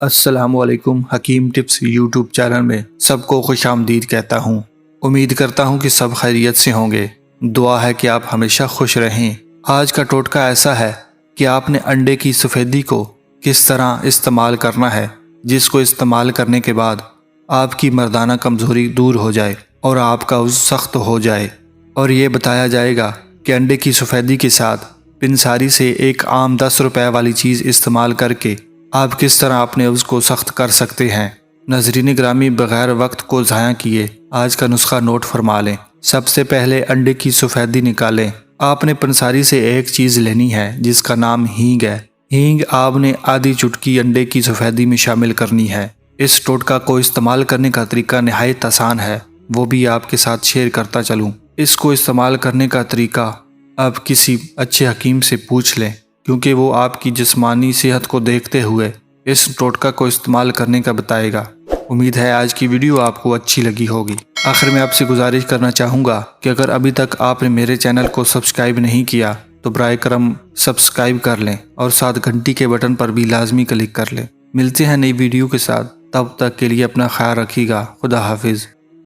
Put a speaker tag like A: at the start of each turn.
A: السلام علیکم۔ حکیم ٹپس یوٹیوب چینل میں سب کو خوش آمدید کہتا ہوں۔ امید کرتا ہوں کہ سب خیریت سے ہوں گے۔ دعا ہے کہ آپ ہمیشہ خوش رہیں۔ آج کا ٹوٹکا ایسا ہے کہ آپ نے انڈے کی سفیدی کو کس طرح استعمال کرنا ہے جس کو استعمال کرنے کے بعد آپ کی مردانہ کمزوری دور ہو جائے اور آپ کا عضو سخت ہو جائے، اور یہ بتایا جائے گا کہ انڈے کی سفیدی کے ساتھ پنساری سے ایک عام 10 روپے والی چیز استعمال کر کے آپ کس طرح اپنے عضو کو سخت کر سکتے ہیں۔ ناظرین گرامی، بغیر وقت کو ضائع کیے آج کا نسخہ نوٹ فرما لیں۔ سب سے پہلے انڈے کی سفیدی نکالیں۔ آپ نے پنساری سے ایک چیز لینی ہے جس کا نام ہینگ ہے۔ ہینگ آپ نے آدھی چٹکی انڈے کی سفیدی میں شامل کرنی ہے۔ اس ٹوٹکا کو استعمال کرنے کا طریقہ نہایت آسان ہے، وہ بھی آپ کے ساتھ شیئر کرتا چلوں۔ اس کو استعمال کرنے کا طریقہ آپ کسی اچھے حکیم سے پوچھ لیں، کیونکہ وہ آپ کی جسمانی صحت کو دیکھتے ہوئے اس ٹوٹکا کو استعمال کرنے کا بتائے گا۔ امید ہے آج کی ویڈیو آپ کو اچھی لگی ہوگی۔ آخر میں آپ سے گزارش کرنا چاہوں گا کہ اگر ابھی تک آپ نے میرے چینل کو سبسکرائب نہیں کیا تو برائے کرم سبسکرائب کر لیں اور ساتھ گھنٹی کے بٹن پر بھی لازمی کلک کر لیں۔ ملتے ہیں نئی ویڈیو کے ساتھ، تب تک کے لیے اپنا خیال رکھیے گا۔ خدا حافظ۔